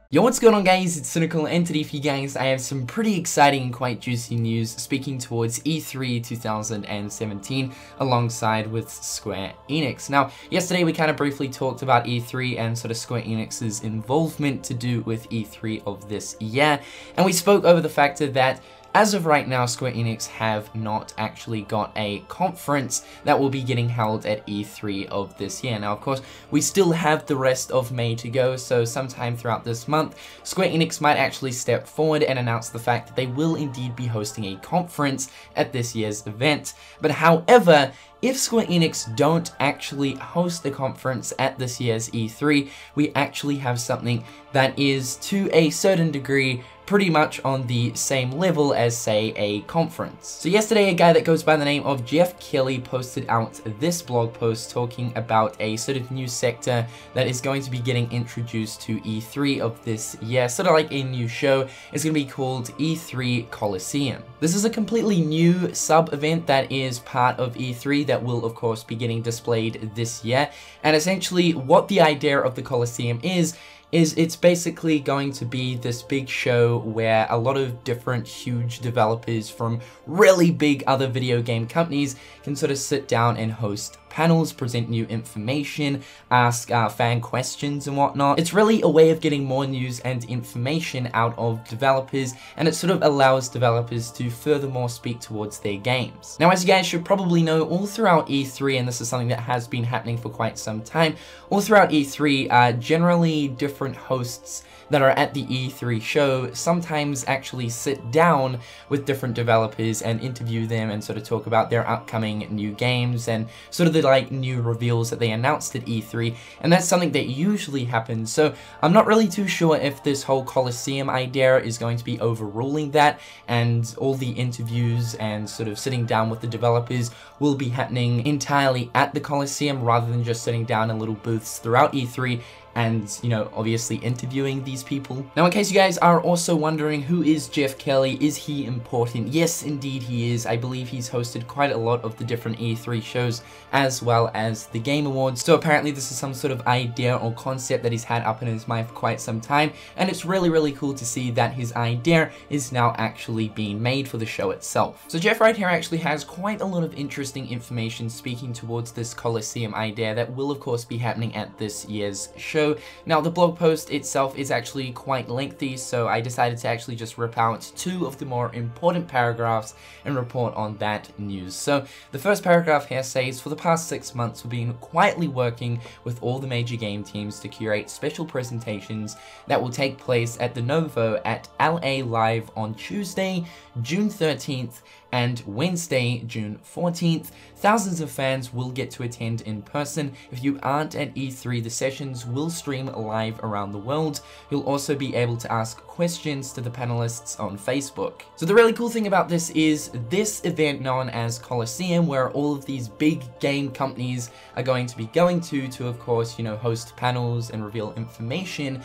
Yo, what's going on guys, it's Cynical, and today for you guys I have some pretty exciting and quite juicy news speaking towards E3 2017 alongside with Square Enix. Now, yesterday we kind of briefly talked about E3 and sort of Square Enix's involvement to do with E3 of this year, and we spoke over the factor that as of right now, Square Enix have not actually got a conference that will be getting held at E3 of this year. Now, of course, we still have the rest of May to go, so sometime throughout this month, Square Enix might actually step forward and announce the fact that they will indeed be hosting a conference at this year's event. But however, if Square Enix don't actually host a conference at this year's E3, we actually have something that is, to a certain degree, pretty much on the same level as, say, a conference. So yesterday, a guy that goes by the name of Jeff Kelly posted out this blog post talking about a sort of new sector that is going to be getting introduced to E3 of this year, sort of like a new show. It's going to be called E3 Coliseum. This is a completely new sub-event that is part of E3 that will, of course, be getting displayed this year. And essentially, what the idea of the Coliseum is it's basically going to be this big show where a lot of different huge developers from really big other video game companies can sort of sit down and host panels, present new information, ask fan questions and whatnot. It's really a way of getting more news and information out of developers, and it sort of allows developers to furthermore speak towards their games. Now, as you guys should probably know, all throughout E3, and this is something that has been happening for quite some time, all throughout E3, generally different hosts that are at the E3 show sometimes actually sit down with different developers and interview them and sort of talk about their upcoming new games and sort of the like new reveals that they announced at E3, and that's something that usually happens. So I'm not really too sure if this whole Coliseum idea is going to be overruling that, and all the interviews and sort of sitting down with the developers will be happening entirely at the Coliseum rather than just sitting down in little booths throughout E3 and, you know, obviously interviewing these people. Now, in case you guys are also wondering, who is Jeff Kelly? Is he important? Yes, indeed he is. I believe he's hosted quite a lot of the different E3 shows as well as the Game Awards. So apparently this is some sort of idea or concept that he's had up in his mind for quite some time, and it's really, really cool to see that his idea is now actually being made for the show itself. So Jeff right here actually has quite a lot of interesting information speaking towards this Coliseum idea that will of course be happening at this year's show. Now, the blog post itself is actually quite lengthy, so I decided to actually just rip out two of the more important paragraphs and report on that news. So the first paragraph here says, for the past 6 months we've been quietly working with all the major game teams to curate special presentations that will take place at the Novo at LA Live on Tuesday, June 13th and Wednesday, June 14th. Thousands of fans will get to attend in person. If you aren't at E3, the sessions will stream live around the world. You'll also be able to ask questions to the panelists on Facebook. So the really cool thing about this is this event known as Coliseum, where all of these big game companies are going to be going to of course, you know, host panels and reveal information.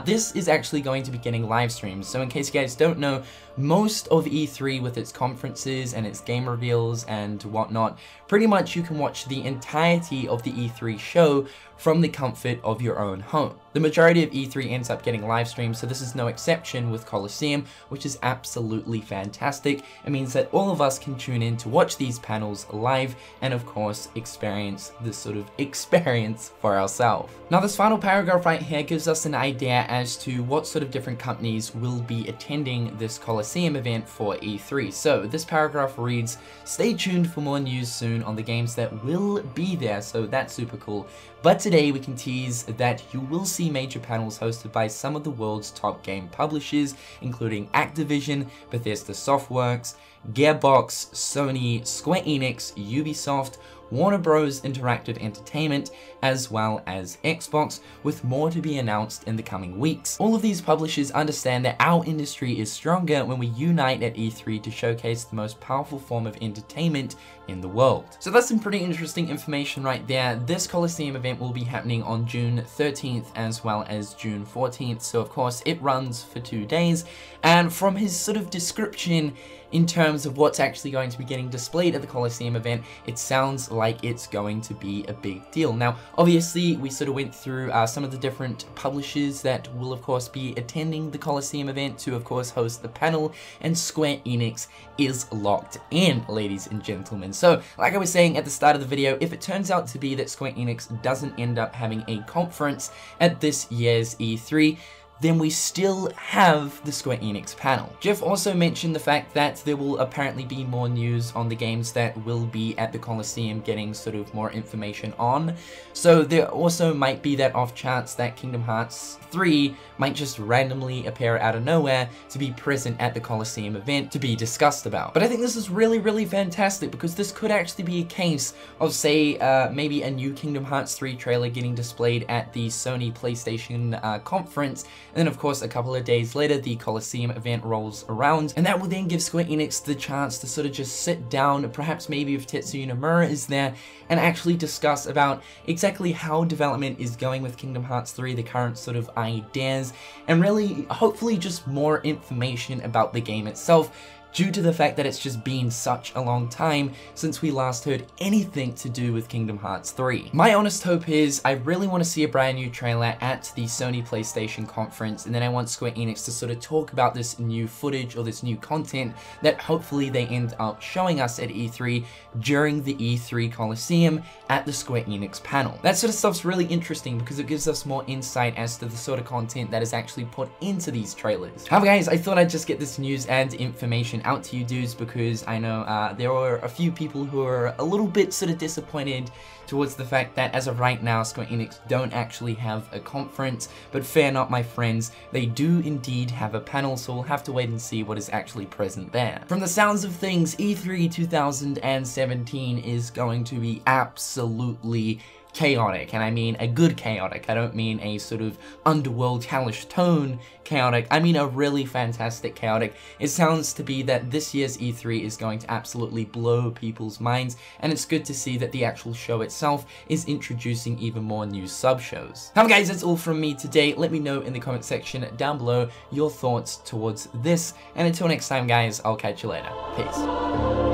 This is actually going to be getting live streams. So in case you guys don't know, most of E3 with its conferences and its game reveals and whatnot, pretty much you can watch the entirety of the E3 show from the comfort of your own home. The majority of E3 ends up getting live streams, so this is no exception with Coliseum, which is absolutely fantastic. It means that all of us can tune in to watch these panels live and of course experience this sort of experience for ourselves. Now, this final paragraph right here gives us an idea as to what sort of different companies will be attending this Coliseum event for E3. So this paragraph reads, stay tuned for more news soon on the games that will be there, so that's super cool. But today we can tease that you will see major panels hosted by some of the world's top game publishers, including Activision, Bethesda Softworks, Gearbox, Sony, Square Enix, Ubisoft, Warner Bros. Interactive Entertainment, as well as Xbox, with more to be announced in the coming weeks. All of these publishers understand that our industry is stronger when we unite at E3 to showcase the most powerful form of entertainment in the world. So that's some pretty interesting information right there. This Coliseum event will be happening on June 13th as well as June 14th, so of course it runs for 2 days, and from his sort of description in terms of what's actually going to be getting displayed at the Coliseum event, it sounds like it's going to be a big deal. Now, obviously, we sort of went through some of the different publishers that will, of course, be attending the Coliseum event to, of course, host the panel, and Square Enix is locked in, ladies and gentlemen. So, like I was saying at the start of the video, if it turns out to be that Square Enix doesn't end up having a conference at this year's E3, then we still have the Square Enix panel. Jeff also mentioned the fact that there will apparently be more news on the games that will be at the Coliseum getting sort of more information on. So there also might be that off chance that Kingdom Hearts 3 might just randomly appear out of nowhere to be present at the Coliseum event to be discussed about. But I think this is really fantastic, because this could actually be a case of, say, maybe a new Kingdom Hearts 3 trailer getting displayed at the Sony PlayStation conference. And then, of course, a couple of days later, the Coliseum event rolls around, and that will then give Square Enix the chance to sort of just sit down, perhaps maybe if Tetsuya Nomura is there, and actually discuss about exactly how development is going with Kingdom Hearts 3, the current sort of ideas, and really, hopefully, just more information about the game itself, due to the fact that it's just been such a long time since we last heard anything to do with Kingdom Hearts 3. My honest hope is I really want to see a brand new trailer at the Sony PlayStation conference, and then I want Square Enix to sort of talk about this new footage or this new content that hopefully they end up showing us at E3 during the E3 Coliseum at the Square Enix panel. That sort of stuff's really interesting because it gives us more insight as to the sort of content that is actually put into these trailers. However, guys, I thought I'd just get this news and information out to you dudes, because I know there are a few people who are a little bit sort of disappointed towards the fact that as of right now, Square Enix don't actually have a conference, but fear not, my friends, they do indeed have a panel, so we'll have to wait and see what is actually present there. From the sounds of things, E3 2017 is going to be absolutely chaotic, and I mean a good chaotic. I don't mean a sort of underworld hellish tone chaotic, I mean a really fantastic chaotic. It sounds to be that this year's E3 is going to absolutely blow people's minds, and it's good to see that the actual show itself is introducing even more new sub-shows. However, guys, that's all from me today. Let me know in the comment section down below your thoughts towards this, and until next time, guys, I'll catch you later. Peace.